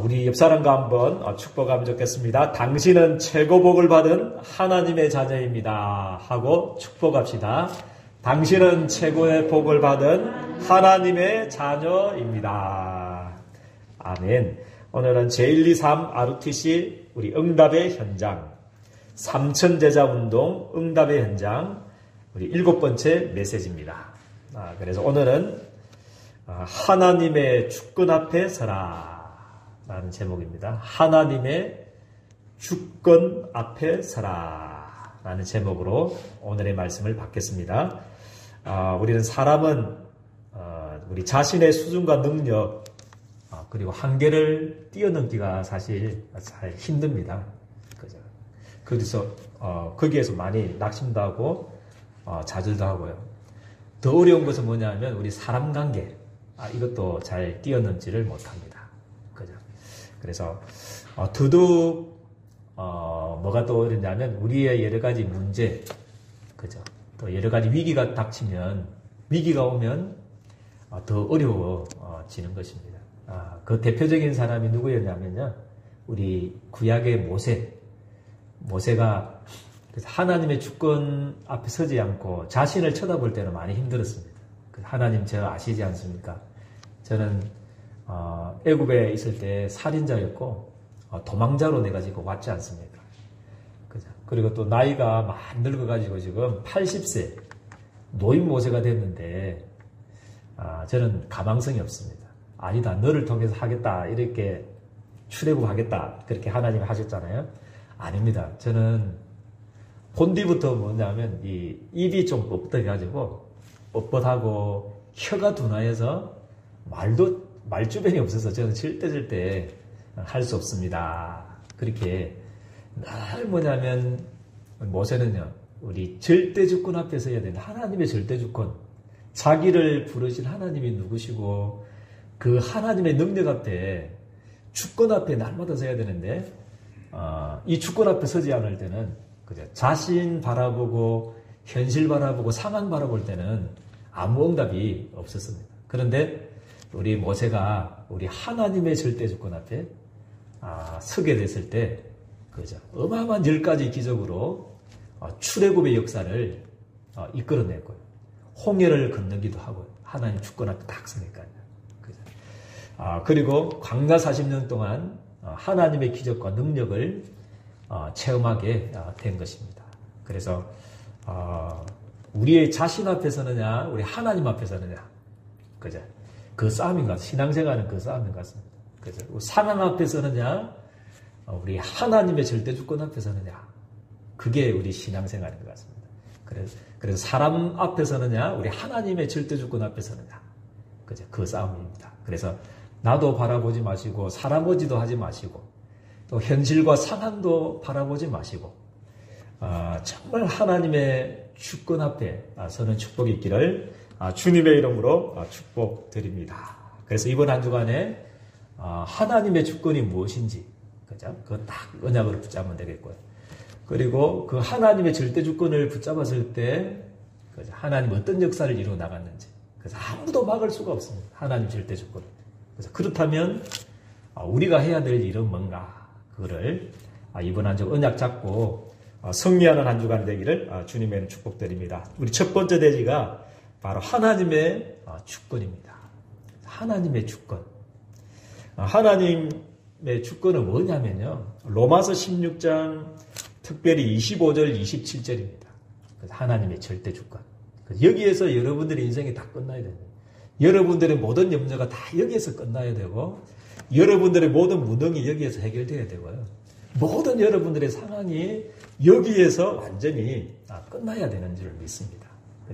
우리 옆사람과 한번 축복하면 좋겠습니다. 당신은 최고 복을 받은 하나님의 자녀입니다. 하고 축복합시다. 당신은 최고의 복을 받은 하나님의 자녀입니다. 아멘. 오늘은 제123 RUTC 우리 응답의 현장, 삼천제자운동 응답의 현장 우리 7번째 메시지입니다. 그래서 오늘은 하나님의 주권 앞에 서라 라는 제목입니다. 하나님의 주권 앞에 서라 라는 제목으로 오늘의 말씀을 받겠습니다. 우리는 사람은 우리 자신의 수준과 능력 그리고 한계를 뛰어넘기가 사실 잘 힘듭니다. 그죠? 그래서 거기에서 많이 낙심도 하고 좌절도 하고요. 더 어려운 것은 뭐냐면 우리 사람 관계 이것도 잘 뛰어넘지를 못합니다. 그죠? 그래서 더더욱 뭐가 떠오르냐면 우리의 여러 가지 문제, 그죠? 또 여러 가지 위기가 닥치면 위기가 오면 더 어려워지는 것입니다. 그 대표적인 사람이 누구였냐면요, 우리 구약의 모세가 하나님의 주권 앞에 서지 않고 자신을 쳐다볼 때는 많이 힘들었습니다. 하나님 저 아시지 않습니까? 저는 애굽에 있을 때 살인자였고 도망자로 내가지고 왔지 않습니까? 그죠? 그리고 또 나이가 많이 늙어가지고 지금 80세 노인 모세가 됐는데 저는 가망성이 없습니다. 아니다, 너를 통해서 하겠다, 이렇게 출애굽하겠다, 그렇게 하나님이 하셨잖아요. 아닙니다. 저는 본디부터 뭐냐면 이 입이 좀 뻣뻣해가지고 뻣뻣하고 혀가 둔화해서 말주변이 없어서 저는 절대 할 수 없습니다. 그렇게 늘 뭐냐면 모세는요, 우리 절대주권 앞에 서야 되는 하나님의 절대주권, 자기를 부르신 하나님이 누구시고 그 하나님의 능력 앞에 주권 앞에 날마다 서야 되는데 이 주권 앞에 서지 않을 때는 그죠? 자신 바라보고 현실 바라보고 상황 바라볼 때는 아무 응답이 없었습니다. 그런데 우리 모세가 우리 하나님의 절대주권 앞에 서게 됐을 때 그죠? 어마어마한 10가지 기적으로 출애굽의 역사를 이끌어냈고요. 홍해를 건너기도 하고요. 하나님 주권 앞에 딱 서니까요. 그죠? 그리고 광야 40년 동안 하나님의 기적과 능력을 체험하게 된 것입니다. 그래서 우리의 자신 앞에 서느냐, 우리 하나님 앞에 서느냐, 그죠? 그 싸움인 것 같습니다. 신앙생활은 그 싸움인 것 같습니다. 그래서 상황 앞에 서느냐, 우리 하나님의 절대주권 앞에 서느냐, 그게 우리 신앙생활인 것 같습니다. 그래서 사람 앞에 서느냐, 우리 하나님의 절대주권 앞에 서느냐, 그죠? 그 싸움입니다. 그래서 나도 바라보지 마시고 사람 보지도 하지 마시고 또 현실과 상황도 바라보지 마시고 정말 하나님의 주권 앞에 서는 축복이 있기를 주님의 이름으로 축복드립니다. 그래서 이번 한 주간에 하나님의 주권이 무엇인지, 그죠? 그거 딱 언약으로 붙잡으면 되겠고요. 그리고 그 하나님의 절대 주권을 붙잡았을 때 하나님 어떤 역사를 이루어 나갔는지, 그래서 아무도 막을 수가 없습니다. 하나님 절대 주권. 그래서 그렇다면 우리가 해야 될 일은 뭔가, 그거를 이번 한 주 언약 잡고 승리하는 한 주간 되기를 주님의 축복드립니다. 우리 첫 번째 대지가 바로 하나님의 주권입니다. 하나님의 주권. 하나님의 주권은 뭐냐면요, 로마서 16장 특별히 25절 27절입니다. 하나님의 절대 주권. 여기에서 여러분들의 인생이 다 끝나야 됩니다. 여러분들의 모든 염려가 다 여기에서 끝나야 되고 여러분들의 모든 무능이 여기에서 해결돼야 되고요. 모든 여러분들의 상황이 여기에서 완전히 끝나야 되는 줄 믿습니다.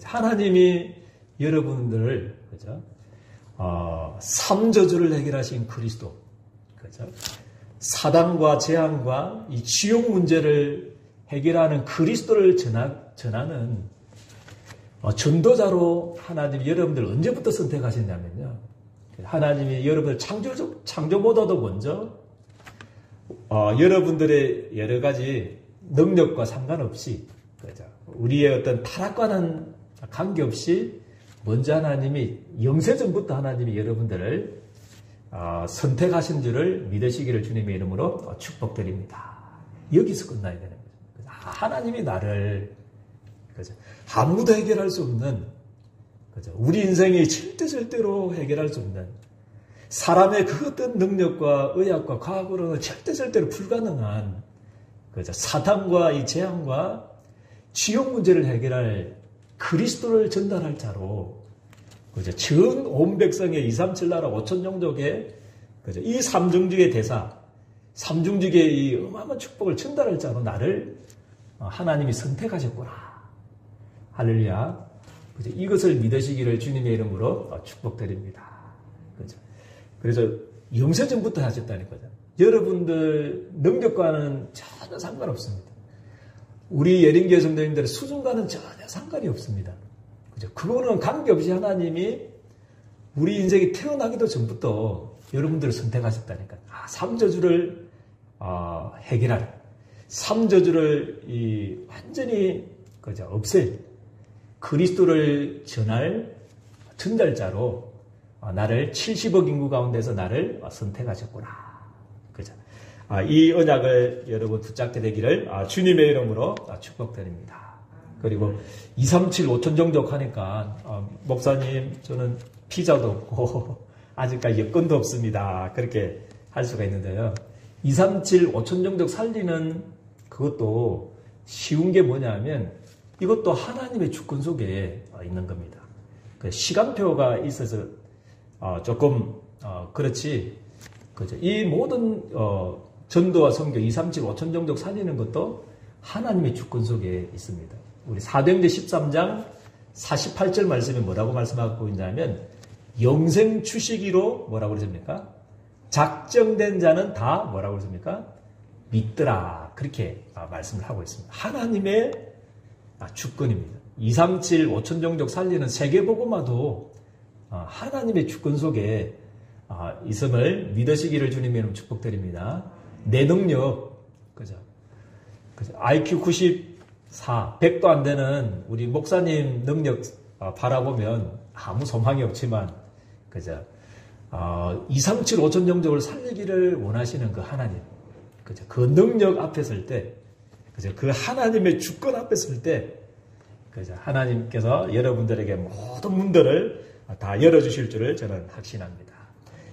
하나님이 여러분들을, 그죠? 삼저주를 해결하신 그리스도, 그죠? 사단과 재앙과 이 지옥 문제를 해결하는 그리스도를 전하는 전도자로 하나님이 여러분들 언제부터 선택하셨냐면요, 하나님이 여러분을 창조보다도 먼저 여러분들의 여러 가지 능력과 상관없이, 그죠? 우리의 어떤 타락과는 관계없이 먼저 하나님이 영세전부터 하나님이 여러분들을 선택하신 줄을 믿으시기를 주님의 이름으로 축복드립니다. 여기서 끝나야 되는 거죠. 하나님이 나를 그죠? 아무도 해결할 수 없는 그죠? 우리 인생이 절대로 해결할 수 없는 사람의 그 어떤 능력과 의학과 과학으로는 절대로 불가능한 그죠? 사탄과 이 재앙과 지옥 문제를 해결할 그리스도를 전달할 자로 그죠? 전 온 백성의 237 나라 5천 종족의 그죠? 이 삼중직의 대사, 삼중직의 이 어마어마한 축복을 전달할 자로 나를 하나님이 선택하셨구나. 할렐루야. 그죠? 이것을 믿으시기를 주님의 이름으로 축복드립니다. 그죠? 그래서 영세전부터 하셨다는 거죠. 여러분들 능력과는 전혀 상관없습니다. 우리 예린교회 성도님들의 수준과는 전혀 상관이 없습니다. 그죠? 그거는 관계없이 하나님이 우리 인생이 태어나기도 전부터 여러분들을 선택하셨다니까. 삼저주를 해결할, 삼저주를 완전히 그죠? 없앨 그리스도를 전할 전달자로 나를 70억 인구 가운데서 나를 선택하셨구나. 그죠? 이 언약을 여러분 붙잡게 되기를 주님의 이름으로 축복드립니다. 그리고 237 5천 종족 하니까 목사님 저는 피자도 없고 아직까지 여건도 없습니다. 그렇게 할 수가 있는데요. 237 5천 종족 살리는 그것도 쉬운 게 뭐냐면 이것도 하나님의 주권 속에 있는 겁니다. 시간표가 있어서 조금 그렇지. 그죠? 이 모든 전도와 선교 237 5천 종족 살리는 것도 하나님의 주권 속에 있습니다. 우리 사도행전 13장 48절 말씀이 뭐라고 말씀하고 있냐면 영생 주시기로 뭐라고 그러십니까? 작정된 자는 다 뭐라고 그러십니까? 믿더라. 그렇게 말씀을 하고 있습니다. 하나님의 주권입니다. 237 5천 종족 살리는 세계복음화도 하나님의 주권 속에 있음을 믿으시기를 주님의 이름 축복드립니다. 내 능력, 그죠? IQ 94, 100도 안 되는 우리 목사님 능력 바라보면 아무 소망이 없지만, 그죠? 237 5천 종족을 살리기를 원하시는 그 하나님, 그죠? 그 능력 앞에 설 때, 그죠? 그 하나님의 주권 앞에 설 때, 그죠? 하나님께서 여러분들에게 모든 문들을 다 열어주실 줄을 저는 확신합니다.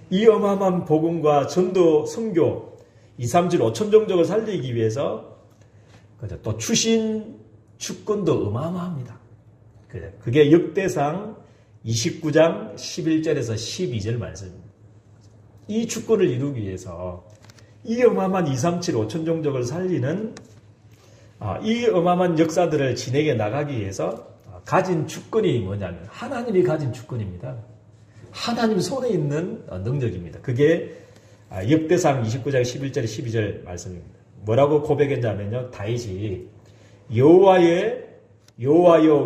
이 어마어마한 복음과 전도, 선교, 237 5천 종족을 살리기 위해서 그죠? 또 주신 주권도 어마어마합니다. 그게 역대상 29장 11절에서 12절 말씀입니다. 이 주권을 이루기 위해서 이 어마어마한 237 5천 종족을 살리는 이 어마어마한 역사들을 진행해 나가기 위해서 가진 주권이 뭐냐면 하나님이 가진 주권입니다. 하나님 손에 있는 능력입니다. 그게 역대상 29장 11절 12절 말씀입니다. 뭐라고 고백했냐면요. 다윗이 여호와여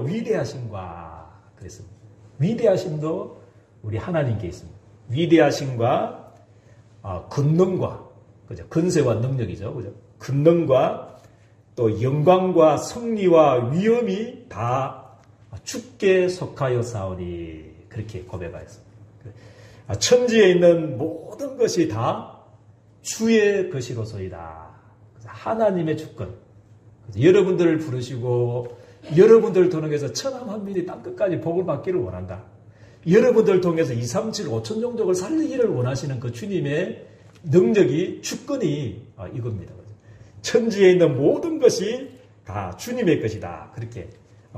위대하심과 그랬습니다. 위대하심도 우리 하나님께 있습니다. 위대하심과 권능과 그죠? 근세와 능력이죠. 그죠? 권능과 또 영광과 승리와 위엄이 다 주께 속하여 사오니 그렇게 고백하였습니다. 천지에 있는 모든 것이 다 주의 것이로소이다. 하나님의 주권. 여러분들을 부르시고 여러분들을 통해서 천하 만민이 땅끝까지 복을 받기를 원한다. 여러분들을 통해서 237 5천 종족을 살리기를 원하시는 그 주님의 능력이 주권이 이겁니다. 천지에 있는 모든 것이 다 주님의 것이다. 그렇게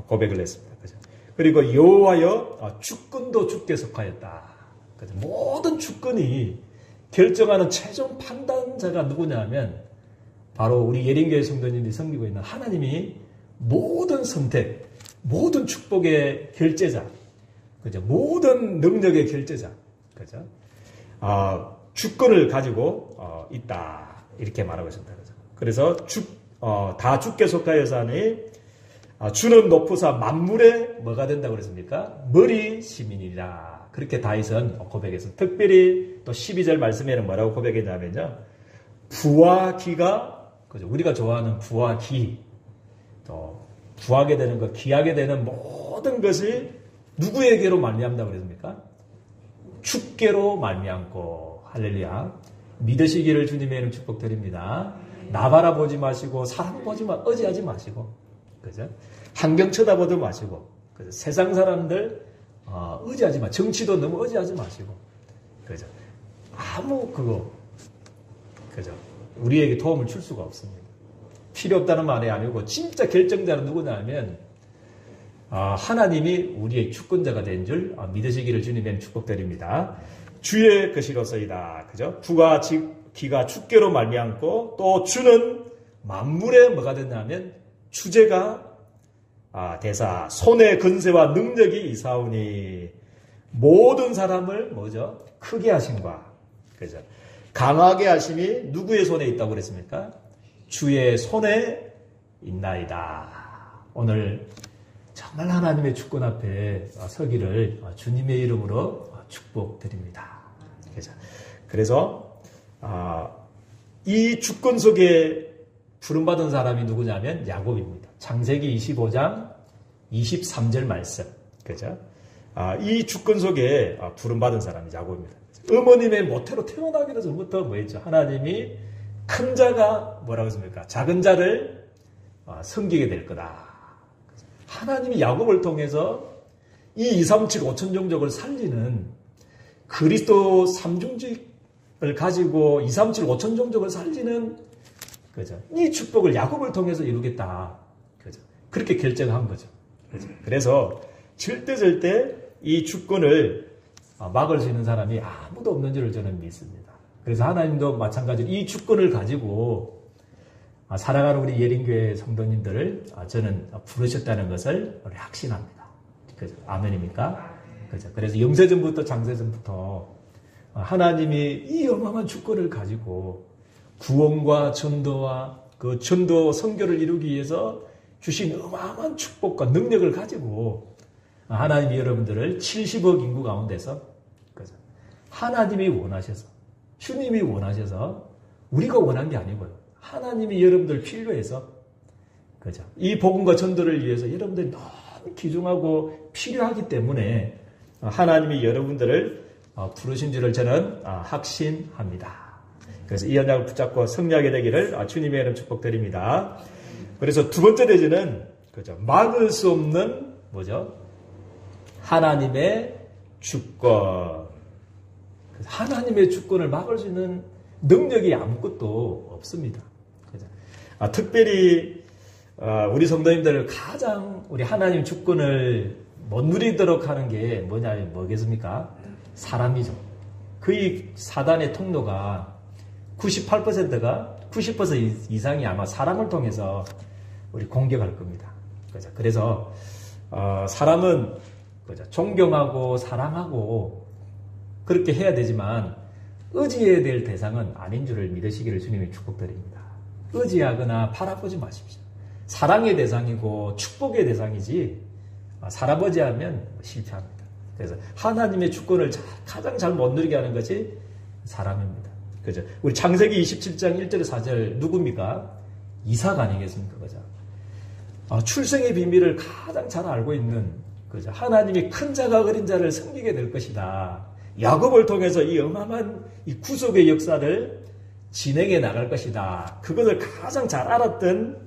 고백을 했습니다. 그리고 여호와여 주권도 주께 속하였다. 모든 주권이 결정하는 최종 판단자가 누구냐면 바로 우리 예린교회 성도님들이 섬기고 있는 하나님이 모든 선택, 모든 축복의 결제자, 그죠? 모든 능력의 결제자, 그죠? 주권을 가지고 있다 이렇게 말하고 있습니다. 그죠? 그래서 다 주께 속하여서 하니 주는 높으사 만물에 뭐가 된다고 그랬습니까? 머리 시민이라. 그렇게 다윗은 고백해서 특별히 또 12절 말씀에는 뭐라고 고백했냐면요. 부와 기가 그죠? 우리가 좋아하는 부와 기, 또 부하게 되는 것, 기하게 되는 모든 것이 누구에게로 말미암다고 그랬습니까? 주께로 말미암고 할렐루야. 믿으시기를 주님의 이름 축복드립니다. 나 바라보지 마시고 사람 의지하지 마시고, 그죠? 환경 쳐다보지 마시고, 그죠? 세상 사람들 의지하지 마. 정치도 너무 의지하지 마시고, 그죠? 아무 그죠? 우리에게 도움을 줄 수가 없습니다. 필요 없다는 말이 아니고 진짜 결정자는 누구냐면 하나님이 우리의 주권자가 된 줄 믿으시기를 주님의 축복드립니다. 주의 것이로서이다. 그죠? 부가 기가 주께로 말미암고 또 주는 만물에 뭐가 됐냐면 주제가 대사 손의 근세와 능력이 이사오니 모든 사람을 뭐죠? 크게 하심과 그죠? 강하게 하심이 누구의 손에 있다고 그랬습니까? 주의 손에 있나이다. 오늘 정말 하나님의 주권 앞에 서기를 주님의 이름으로 축복드립니다. 그래서 이 주권 속에 부름받은 사람이 누구냐면 야곱입니다. 창세기 25장 23절 말씀. 그죠? 이 주권 속에 부름받은 사람이 야곱입니다. 어머님의 모태로 태어나기 전부터 뭐였죠? 하나님이 큰 자가 뭐라고 했습니까? 작은 자를 섬기게 될 거다. 하나님이 야곱을 통해서 이 237 5천 종족을 살리는 그리스도 삼중직을 가지고 237 5천 종족을 살리는 그죠? 이 축복을 야곱을 통해서 이루겠다. 그죠? 그렇게 결정한 거죠. 그죠? 그래서 절대 이 주권을 막을 수 있는 사람이 아무도 없는 줄을 저는 믿습니다. 그래서 하나님도 마찬가지로 이 주권을 가지고 살아가는 우리 예린교회 성도님들을 저는 부르셨다는 것을 우리 확신합니다. 그죠? 아멘입니까? 그죠? 그래서 영세전부터 장세전부터 하나님이 이 어마어마한 주권을 가지고 구원과 전도와 그 전도 선교를 이루기 위해서 주신 어마어마한 축복과 능력을 가지고 하나님이 여러분들을 70억 인구 가운데서 그죠? 하나님이 원하셔서 주님이 원하셔서 우리가 원한 게 아니고요. 하나님이 여러분들 필요해서 그죠? 이 복음과 전도를 위해서 여러분들이 너무 귀중하고 필요하기 때문에 하나님이 여러분들을 부르신 줄을 저는 확신합니다. 그래서 이 언약을 붙잡고 승리하게 되기를 주님의 이름 축복드립니다. 그래서 두 번째 대지는 그죠? 막을 수 없는 뭐죠? 하나님의 주권. 하나님의 주권을 막을 수 있는 능력이 아무것도 없습니다. 그죠? 특별히 우리 성도님들 가장 우리 하나님 주권을 못 누리도록 하는 게 뭐겠습니까? 사람이죠. 거의 사단의 통로가 98%가 90% 이상이 아마 사람을 통해서 우리 공격할 겁니다. 그죠? 그래서 사람은 그죠? 존경하고 사랑하고 그렇게 해야 되지만 의지해야 될 대상은 아닌 줄을 믿으시기를 주님이 축복드립니다. 의지하거나 바라보지 마십시오. 사랑의 대상이고 축복의 대상이지 사람 의지하면 실패합니다. 그래서 하나님의 주권을 가장 잘 못 누리게 하는 것이 사람입니다. 그죠? 우리 창세기 27장 1절 4절 누굽니까? 이삭 아니겠습니까? 그죠? 출생의 비밀을 가장 잘 알고 있는 그죠? 하나님이 큰 자가 어린 자를 섬기게 될 것이다. 야곱을 통해서 이 어마어마한 이 구속의 역사를 진행해 나갈 것이다. 그것을 가장 잘 알았던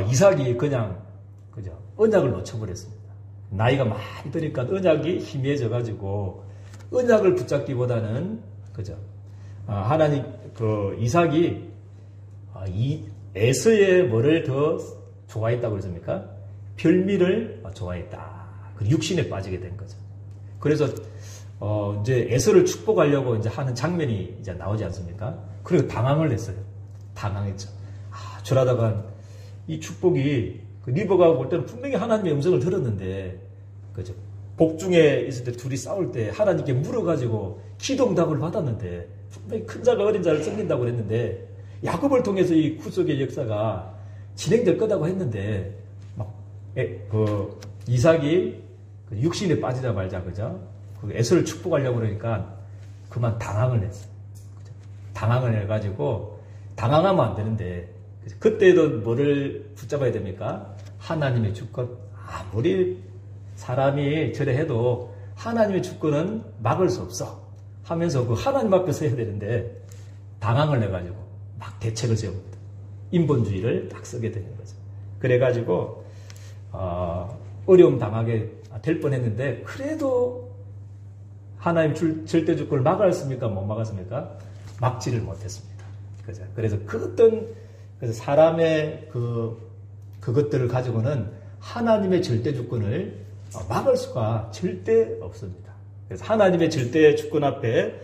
이삭이 그냥 그죠? 언약을 놓쳐버렸습니다. 나이가 많이 드니까 언약이 희미해져가지고 언약을 붙잡기보다는 그죠? 하나님 그 이삭이 이 에서의 뭐를 더 좋아했다고 그랬습니까? 별미를 좋아했다. 그 육신에 빠지게 된 거죠. 그래서 이제 에서를 축복하려고 이제 하는 장면이 이제 나오지 않습니까? 그리고 당황을 했어요. 당황했죠. 저러다가 이 축복이 그 리버가 볼 때는 분명히 하나님의 음성을 들었는데, 그죠? 복중에 있을 때 둘이 싸울 때 하나님께 물어가지고 기도응답을 받았는데, 분명히 큰 자가 어린 자를 섬긴다고 그랬는데, 야곱을 통해서 이 구속의 역사가 진행될 거라고 했는데, 이삭이 육신에 빠지자 말자, 그죠? 그 에서를 축복하려고 그러니까 그만 당황을 했어요. 그죠? 당황을 해가지고, 당황하면 안 되는데, 그때도 뭐를 붙잡아야 됩니까? 하나님의 주권. 아무리 사람이 저래 해도 하나님의 주권은 막을 수 없어. 하면서 그 하나님 앞에 서야 되는데 당황을 해가지고 막 대책을 세웁니다. 인본주의를 딱 쓰게 되는 거죠. 그래가지고 어려움 당하게 될 뻔했는데 그래도 하나님 절대 주권을 막았습니까? 못 막았습니까? 막지를 못했습니다. 그죠? 그래서 그 어떤 사람의 그것들을 가지고는 하나님의 절대 주권을 막을 수가 절대 없습니다. 그래서 하나님의 절대 주권 앞에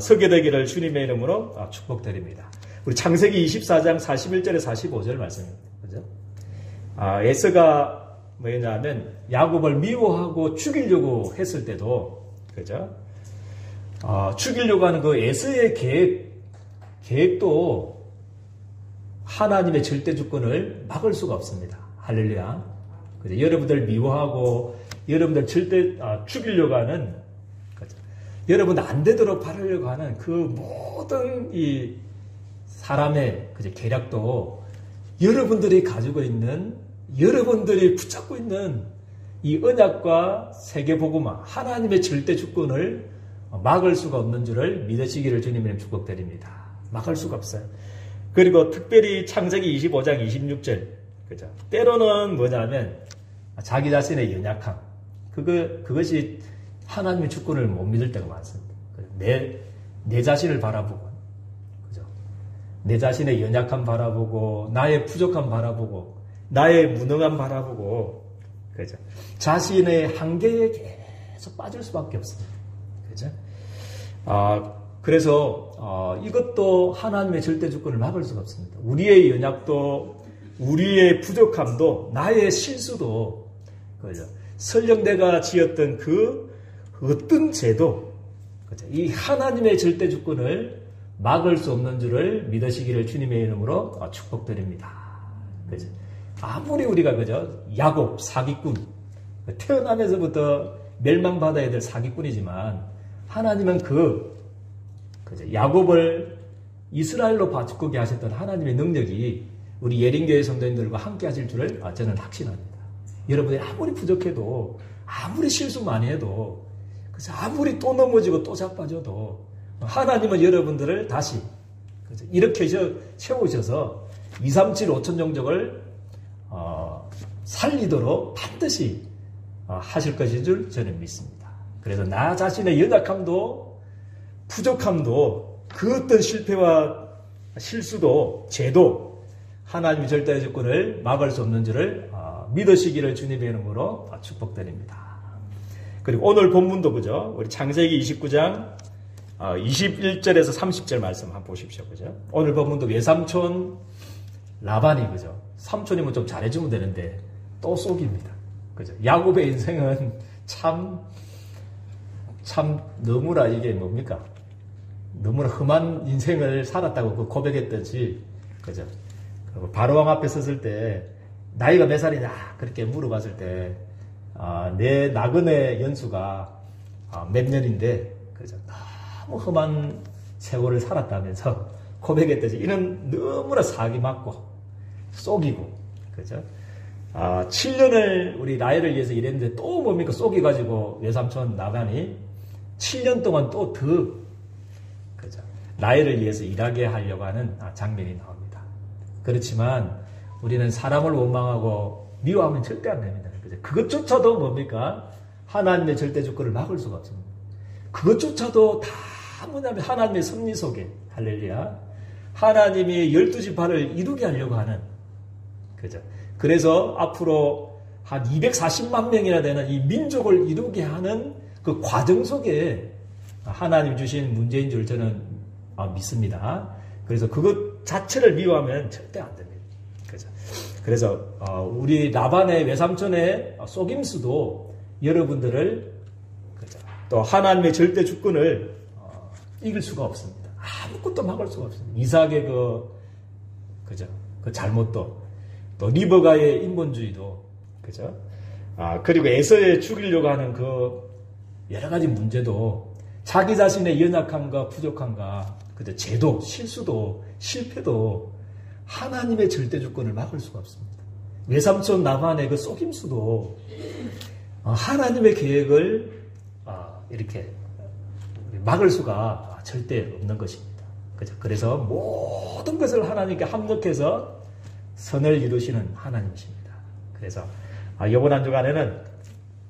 서게 되기를 주님의 이름으로 축복드립니다. 우리 창세기 24장 41절에 45절 말씀입니다. 그죠? 에서가 뭐냐면 야곱을 미워하고 죽이려고 했을 때도 그죠? 죽이려고 하는 그 에서의 계획도 하나님의 절대 주권을 막을 수가 없습니다. 할렐루야. 그죠? 여러분들 미워하고 여러분들 절대 죽이려고 하는 그죠? 여러분 안 되도록 바르려고 하는 그 모든 이 사람의 그죠? 계략도 여러분들이 가지고 있는 여러분들이 붙잡고 있는 이 언약과 세계복음화 하나님의 절대 주권을 막을 수가 없는 줄을 믿으시기를 주님의 축복드립니다. 막을 수가 없어요. 그리고 특별히 창세기 25장 26절 그죠? 때로는 뭐냐면 자기 자신의 연약함 그것이 하나님의 주권을 못 믿을 때가 많습니다. 내 자신을 바라보고 그죠? 내 자신의 연약함 바라보고 나의 부족함 바라보고 나의 무능함 바라보고 그죠? 자신의 한계에 계속 빠질 수밖에 없습니다. 그죠? 그래서 이것도 하나님의 절대 주권을 막을 수가 없습니다. 우리의 연약도 우리의 부족함도 나의 실수도 그죠? 설령 내가 지었던 그 어떤 죄도 그죠? 이 하나님의 절대 주권을 막을 수 없는 줄을 믿으시기를 주님의 이름으로 축복드립니다. 그죠? 아무리 우리가 그죠? 야곱 사기꾼 태어나면서부터 멸망받아야 될 사기꾼이지만 하나님은 그죠? 야곱을 이스라엘로 바꾸게 하셨던 하나님의 능력이 우리 예린교회 성도님들과 함께 하실 줄을 저는 확신합니다. 여러분이 아무리 부족해도 아무리 실수 많이 해도 그죠? 아무리 또 넘어지고 또 자빠져도 하나님은 여러분들을 다시 그죠? 이렇게 세우셔서 237 5천 종족을 살리도록 반드시 하실 것인 줄 저는 믿습니다. 그래서 나 자신의 연약함도 부족함도 그 어떤 실패와 실수도 죄도 하나님의 절대 주권을 막을 수 없는 줄을 믿으시기를 주님의 이름으로 축복드립니다. 그리고 오늘 본문도 그죠? 우리 창세기 29장 21절에서 30절 말씀 한번 보십시오. 그죠? 오늘 본문도 외삼촌 라반이 그죠? 삼촌이면 좀 잘해주면 되는데 또 속입니다. 그죠? 야곱의 인생은 참 너무나 이게 뭡니까? 너무나 험한 인생을 살았다고 그 고백했듯이 그죠? 바로왕 앞에 섰을 때 나이가 몇 살이냐 그렇게 물어봤을 때 내 나그네 연수가 몇 년인데 그죠? 너무 험한 세월을 살았다면서 고백했듯이 이는 너무나 사기 맞고 속이고 그죠? 7년을 우리 나이를 위해서 일했는데 또 뭡니까? 속여가지고 외삼촌 나간이 7년 동안 또 더 그죠? 나이를 위해서 일하게 하려고 하는 장면이 나옵니다. 그렇지만 우리는 사람을 원망하고 미워하면 절대 안 됩니다. 그죠? 그것조차도 뭡니까? 하나님의 절대 주권을 막을 수가 없습니다. 그것조차도 다 뭐냐면 하나님의 섭리 속에 할렐루야 하나님이 12지파를 이루게 하려고 하는 그죠? 그래서 앞으로 한 240만 명이나 되는 이 민족을 이루게 하는 그 과정 속에 하나님 주신 문제인 줄 저는 믿습니다. 그래서 그것 자체를 미워하면 절대 안 됩니다. 그죠? 그래서 우리 라반의 외삼촌의 속임수도 여러분들을 그죠? 또 하나님의 절대 주권을 이길 수가 없습니다. 아무것도 막을 수가 없습니다. 이삭의 그죠? 그 잘못도 또 리버가의 인본주의도 그죠? 그리고 에서에 죽이려고 하는 그 여러 가지 문제도 자기 자신의 연약함과 부족함과 그죠? 죄도 실수도 실패도 하나님의 절대 주권을 막을 수가 없습니다. 외삼촌 나반의 그 속임수도 하나님의 계획을 이렇게 막을 수가 절대 없는 것입니다. 그죠? 그래서 모든 것을 하나님께 합력해서 선을 이루시는 하나님이십니다. 그래서 이번 한 주간에는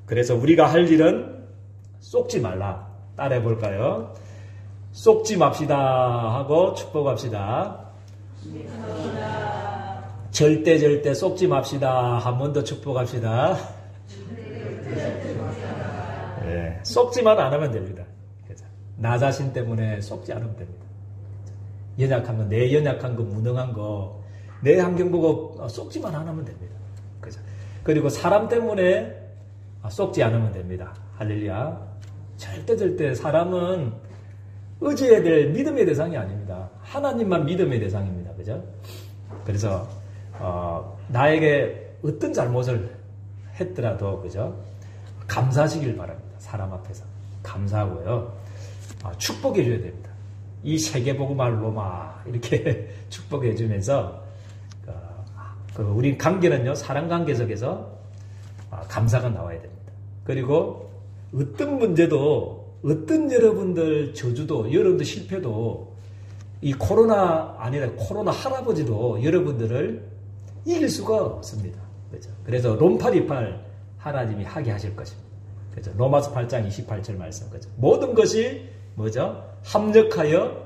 그래서 우리가 할 일은 속지 말라. 따라해 볼까요? 속지 맙시다 하고 축복합시다. 절대 속지 맙시다. 한 번 더 축복합시다. 네, 속지만 안 하면 됩니다. 그죠? 나 자신 때문에 속지 않으면 됩니다. 연약한 거, 내 연약한 거, 무능한 거, 내 환경 보고 속지만 안 하면 됩니다. 그죠? 그리고 사람 때문에 속지 않으면 됩니다. 할렐루야. 절대 사람은 의지해야 될 믿음의 대상이 아닙니다. 하나님만 믿음의 대상입니다. 그죠? 그래서 나에게 어떤 잘못을 했더라도 그죠? 감사하시길 바랍니다. 사람 앞에서 감사하고요. 축복해 줘야 됩니다. 이 세계복음말로 막 이렇게 축복해 주면서 우리 관계는요, 사람 관계 속에서 감사가 나와야 됩니다. 그리고 어떤 문제도, 어떤 여러분들 저주도, 여러분들 실패도 이 코로나 아니라 코로나 할아버지도 여러분들을 이길 수가 없습니다. 그렇죠? 그래서 롬828 하나님이 하게 하실 것입니다. 그렇죠? 로마서 8장 28절 말씀. 그렇죠? 모든 것이 뭐죠? 합력하여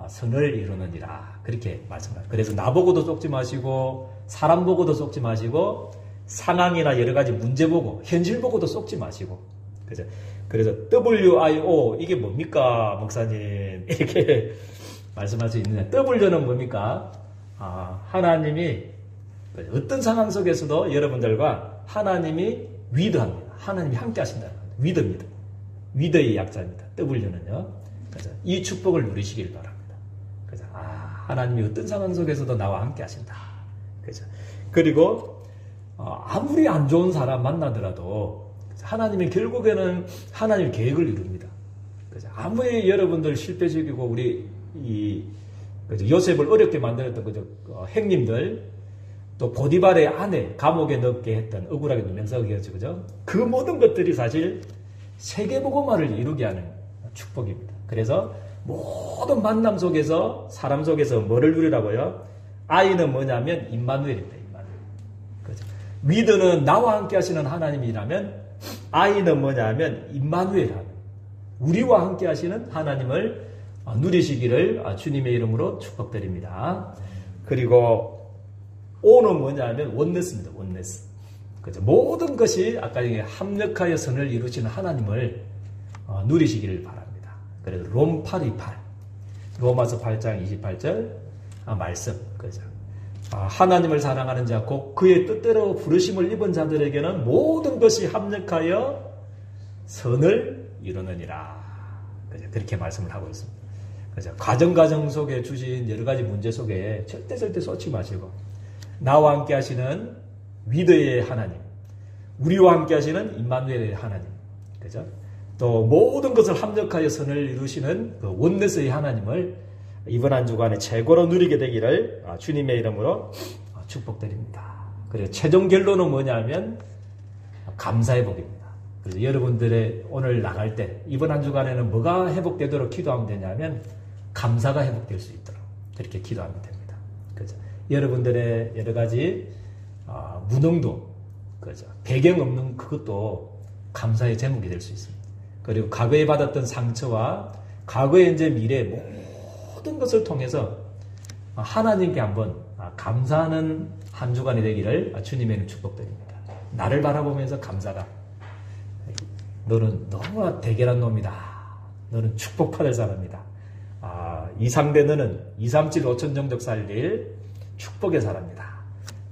선을 이루느니라. 그렇게 말씀합니다. 그래서 나보고도 속지 마시고, 사람 보고도 속지 마시고, 상황이나 여러 가지 문제 보고, 현실 보고도 속지 마시고. 그죠? 그래서 WIO, 이게 뭡니까, 목사님? 이렇게 말씀할 수 있느냐. W는 뭡니까? 하나님이 어떤 상황 속에서도 여러분들과 하나님이 위드합니다. 하나님이 함께 하신다는 겁니다. 위드입니다. 위드의 약자입니다. W는요. 그래서 이 축복을 누리시길 바랍니다. 그래서 하나님이 어떤 상황 속에서도 나와 함께 하신다. 그죠? 그리고 아무리 안 좋은 사람 만나더라도 하나님은 결국에는 하나님의 계획을 이룹니다. 그죠? 아무리 여러분들 실패적이고 우리 그죠? 요셉을 어렵게 만들었던 그죠? 행님들 또 보디발의 아내 감옥에 넣게 했던 억울하게 누명석이었죠. 그죠? 그 모든 것들이 사실 세계복음화를 이루게 하는 축복입니다. 그래서 모든 만남 속에서 사람 속에서 뭐를 누리라고요? I는 뭐냐면 임마누엘입니다. 임마누엘. 그죠? 위드는 나와 함께 하시는 하나님이라면 I는 뭐냐면 임마누엘 하나님. 우리와 함께 하시는 하나님을 누리시기를 주님의 이름으로 축복드립니다. 그리고 O는 뭐냐면 원네스입니다. 원네스. 그죠? 모든 것이 아까 합력하여 선을 이루시는 하나님을 누리시기를 바랍니다. 그래서 롬828 로마서 8장 28절 말씀. 그죠? 하나님을 사랑하는 자, 곧 그의 뜻대로 부르심을 입은 자들에게는 모든 것이 합력하여 선을 이루느니라. 그죠? 그렇게 말씀을 하고 있습니다. 그죠? 가정 속에 주신 여러 가지 문제 속에 절대 쏟지 마시고, 나와 함께 하시는 위드의 하나님, 우리와 함께 하시는 임마누엘의 하나님, 그죠? 또 모든 것을 합력하여 선을 이루시는 그 원네스의 하나님을 이번 한 주간에 최고로 누리게 되기를 주님의 이름으로 축복드립니다. 그리고 최종 결론은 뭐냐면 감사의 복입니다. 그래서 여러분들의 오늘 나갈 때 이번 한 주간에는 뭐가 회복되도록 기도하면 되냐면 감사가 회복될 수 있도록 그렇게 기도하면 됩니다. 그죠? 여러분들의 여러 가지 무능도, 그죠? 배경 없는 그것도 감사의 제목이 될 수 있습니다. 그리고 과거에 받았던 상처와 과거의 현재 미래 모든 것을 통해서 하나님께 한번 감사하는 한 주간이 되기를 주님의 축복드립니다. 나를 바라보면서 감사가, 너는 너무 대결한 놈이다. 너는 축복받을 사람이다. 이 상대 너는 237 5천 정도 살릴 축복의 사람이다.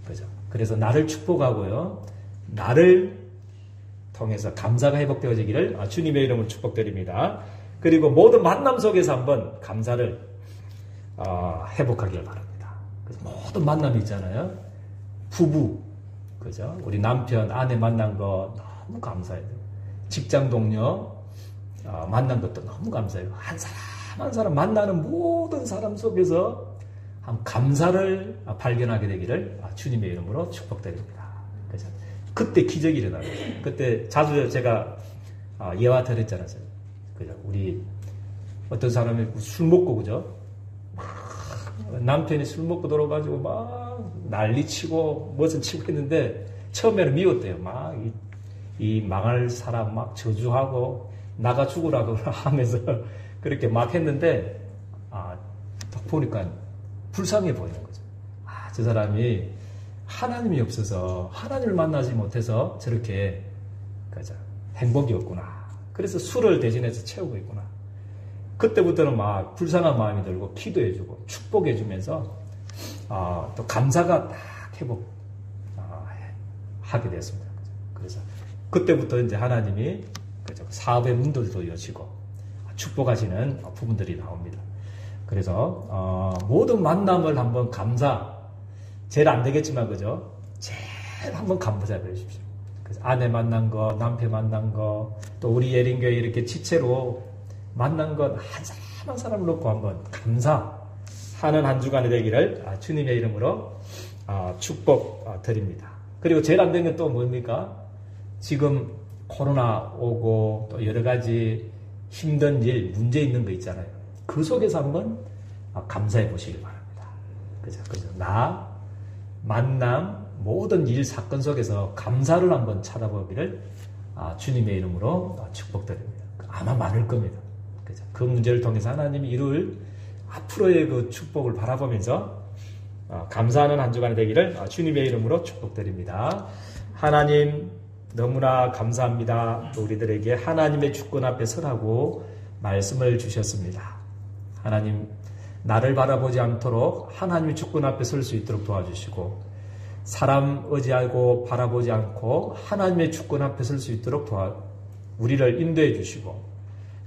그죠? 그래서 나를 축복하고요. 나를 통해서 감사가 회복되어지기를 주님의 이름으로 축복드립니다. 그리고 모든 만남 속에서 한번 감사를 회복하길 바랍니다. 그래서 모든 만남이 있잖아요. 부부, 그죠? 우리 남편, 아내 만난 거 너무 감사해요. 직장 동료 만난 것도 너무 감사해요. 한 사람 만나는 모든 사람 속에서 한 감사를 발견하게 되기를 주님의 이름으로 축복드립니다. 그래서 그때 기적이 일어나요. 그때 자주 제가 예화 드렸잖아요. 그죠? 우리 어떤 사람이 술 먹고, 그죠? 남편이 술 먹고 들어가지고 막 난리치고 무슨 치고 했는데 처음에는 미웠대요. 막 이 망할 사람 막 저주하고 나가 죽으라고 하면서 그렇게 막 했는데 딱 보니까 불쌍해 보이는 거죠. 저 사람이 하나님이 없어서 하나님을 만나지 못해서 저렇게 행복이 없구나. 그래서 술을 대신해서 채우고 있구나. 그때부터는 막 불쌍한 마음이 들고 기도해주고 축복해주면서 또 감사가 딱 하게 됐습니다. 그래서 그때부터 이제 하나님이 사업의 문들도 여시고 축복하시는 부분들이 나옵니다. 그래서 모든 만남을 한번 제일 안 되겠지만 그죠? 제일 한번 감사해 주십시오. 그래서 아내 만난 거, 남편 만난 거, 또 우리 예린교회 이렇게 지체로 만난 건 한 사람을 놓고 한번 감사하는 한 주간이 되기를 주님의 이름으로 축복 드립니다. 그리고 제일 안 되는 건 또 뭡니까? 지금 코로나 오고 또 여러 가지 힘든 일, 문제 있는 거 있잖아요. 그 속에서 한번 감사해 보시기 바랍니다. 그죠? 만남, 모든 일, 사건 속에서 감사를 한번 찾아보기를 주님의 이름으로 축복드립니다. 아마 많을 겁니다. 그죠? 그 문제를 통해서 하나님이 이룰 앞으로의 그 축복을 바라보면서 감사하는 한 주간이 되기를 주님의 이름으로 축복드립니다. 하나님 너무나 감사합니다. 또 우리들에게 하나님의 주권 앞에 서라고 말씀을 주셨습니다. 하나님 나를 바라보지 않도록 하나님의 주권 앞에 설 수 있도록 도와주시고 사람 의지하고 바라보지 않고 하나님의 주권 앞에 설 수 있도록 우리를 인도해 주시고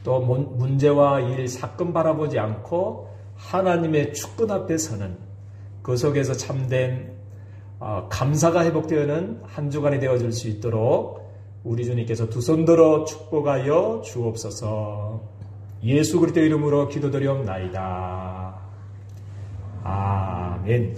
또 문제와 일, 사건 바라보지 않고 하나님의 주권 앞에 서는 그 속에서 참된 감사가 회복되어는 한 주간이 되어질 수 있도록 우리 주님께서 두 손 들어 축복하여 주옵소서. 예수 그리스도 이름으로 기도드리옵나이다. 아멘.